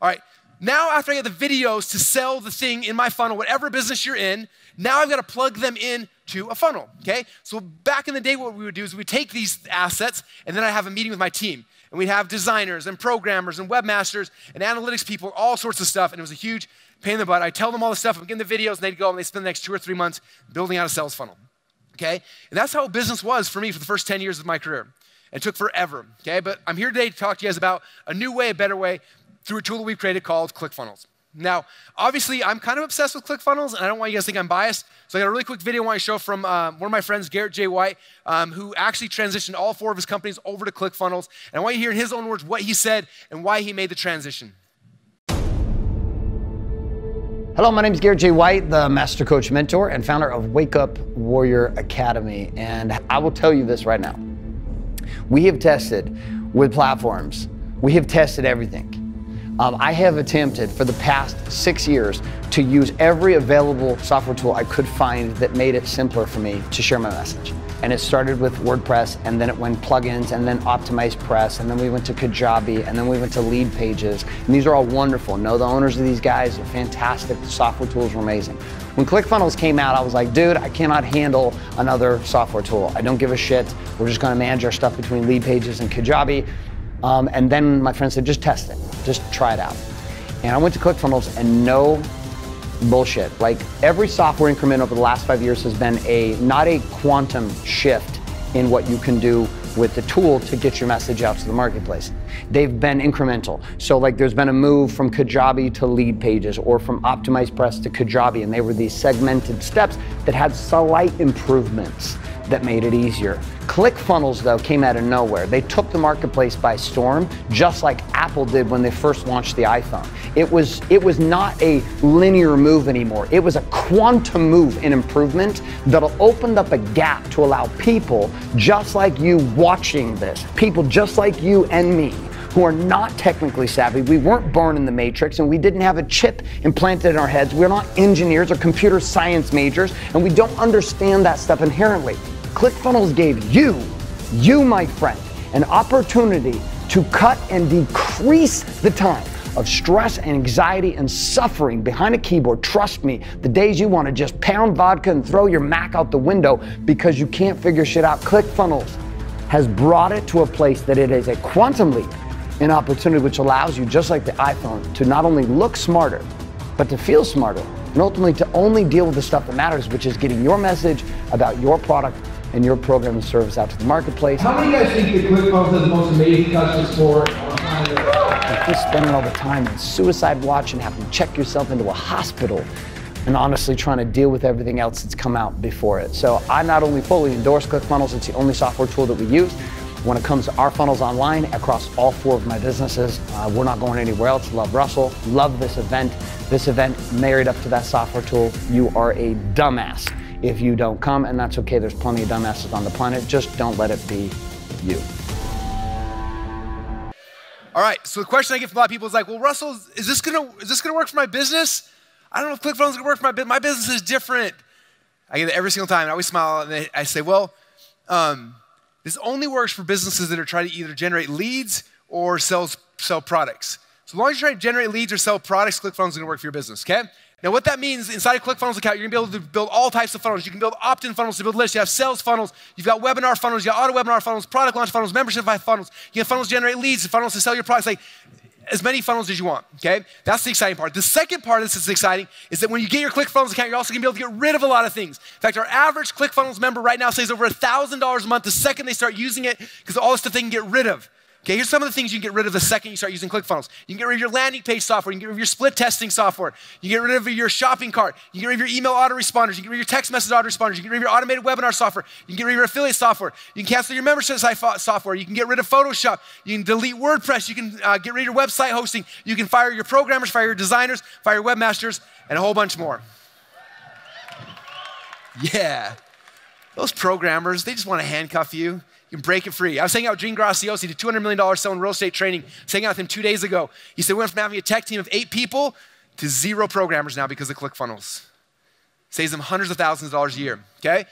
All right, now after I get the videos to sell the thing in my funnel, whatever business you're in, now I've got to plug them in to a funnel, okay? So back in the day, what we would do is we'd take these assets, and then I'd have a meeting with my team. And we'd have designers and programmers and webmasters and analytics people, all sorts of stuff, and it was a huge pain in the butt. I'd tell them all the stuff, I'd give them the videos, and they'd go and they'd spend the next 2 or 3 months building out a sales funnel, okay? And that's how business was for me for the first 10 years of my career. It took forever, okay? But I'm here today to talk to you guys about a new way, a better way, through a tool that we've created called Clickfunnels. Now, obviously, I'm kind of obsessed with Clickfunnels, and I don't want you guys to think I'm biased, so I got a really quick video I want to show from one of my friends, Garrett White, who actually transitioned all 4 of his companies over to Clickfunnels, and I want you to hear in his own words what he said and why he made the transition. Hello, my name is Garrett White, the Master Coach Mentor and founder of Wake Up Warrior Academy, and I will tell you this right now. We have tested with platforms. We have tested everything. I have attempted for the past 6 years to use every available software tool I could find that made it simpler for me to share my message. And it started with WordPress, and then it went plugins, and then Optimized Press, and then we went to Kajabi, and then we went to Lead Pages. And these are all wonderful. Know the owners of these guys, they're fantastic. The software tools are amazing. When Clickfunnels came out, I was like, dude, I cannot handle another software tool. I don't give a shit. We're just gonna manage our stuff between Lead Pages and Kajabi. And then my friend said, just test it, just try it out. And I went to Clickfunnels, and no bullshit. Like, every software increment over the last 5 years has been not a quantum shift in what you can do with the tool to get your message out to the marketplace. They've been incremental. So like, there's been a move from Kajabi to Lead Pages, or from Optimized Press to Kajabi, and they were these segmented steps that had slight improvements that made it easier. Clickfunnels, though, came out of nowhere. They took the marketplace by storm, just like Apple did when they first launched the iPhone. It was not a linear move anymore. It was a quantum move in improvement that'll open up a gap to allow people just like you watching this, people just like you and me, who are not technically savvy. We weren't born in the matrix, and we didn't have a chip implanted in our heads. We're not engineers or computer science majors, and we don't understand that stuff inherently. Clickfunnels gave you, my friend, an opportunity to cut and decrease the time of stress and anxiety and suffering behind a keyboard. Trust me, the days you want to just pound vodka and throw your Mac out the window because you can't figure shit out, Clickfunnels has brought it to a place that it is a quantum leap, an opportunity which allows you, just like the iPhone, to not only look smarter, but to feel smarter, and ultimately to only deal with the stuff that matters, which is getting your message about your product and your program and service out to the marketplace. How many of you guys think that Clickfunnels has the most amazing customer support on planet Earth? If you're spending all the time in suicide watch and having to check yourself into a hospital, and honestly trying to deal with everything else that's come out before it. So I not only fully endorse Clickfunnels, it's the only software tool that we use. When it comes to our funnels online across all 4 of my businesses, we're not going anywhere else. Love Russell, love this event. This event married up to that software tool. You are a dumbass if you don't come, and that's okay. There's plenty of dumbasses on the planet. Just don't let it be you. All right, so the question I get from a lot of people is like, well, Russell, is this gonna work for my business? I don't know if Clickfunnels is gonna work for my business. My business is different. I get it every single time, and I always smile, and I say, well, this only works for businesses that are trying to either generate leads or sell products. So as long as you're trying to generate leads or sell products, Clickfunnels is gonna work for your business, okay? Now what that means, inside a Clickfunnels account, you're gonna be able to build all types of funnels. You can build opt-in funnels to build lists. You have sales funnels. You've got webinar funnels. You got auto webinar funnels, product launch funnels, membership funnels. You have funnels to generate leads, funnels to sell your products, like as many funnels as you want, okay? That's the exciting part. The second part that's exciting is that when you get your Clickfunnels account, you're also gonna be able to get rid of a lot of things. In fact, our average Clickfunnels member right now saves over $1,000 a month the second they start using it, because of all the stuff they can get rid of. Okay, here's some of the things you can get rid of the second you start using Clickfunnels. You can get rid of your landing page software. You can get rid of your split testing software. You can get rid of your shopping cart. You can get rid of your email autoresponders. You can get rid of your text message autoresponders. You can get rid of your automated webinar software. You can get rid of your affiliate software. You can cancel your membership site software. You can get rid of Photoshop. You can delete WordPress. You can get rid of your website hosting. You can fire your programmers, fire your designers, fire your webmasters, and a whole bunch more. Yeah. Those programmers, they just want to handcuff you. You can break it free. I was hanging out with Gene Graciosi, he did $200 million selling real estate training. I was hanging out with him 2 days ago. He said we went from having a tech team of 8 people to 0 programmers now because of Clickfunnels. Saves them hundreds of thousands of dollars a year, okay?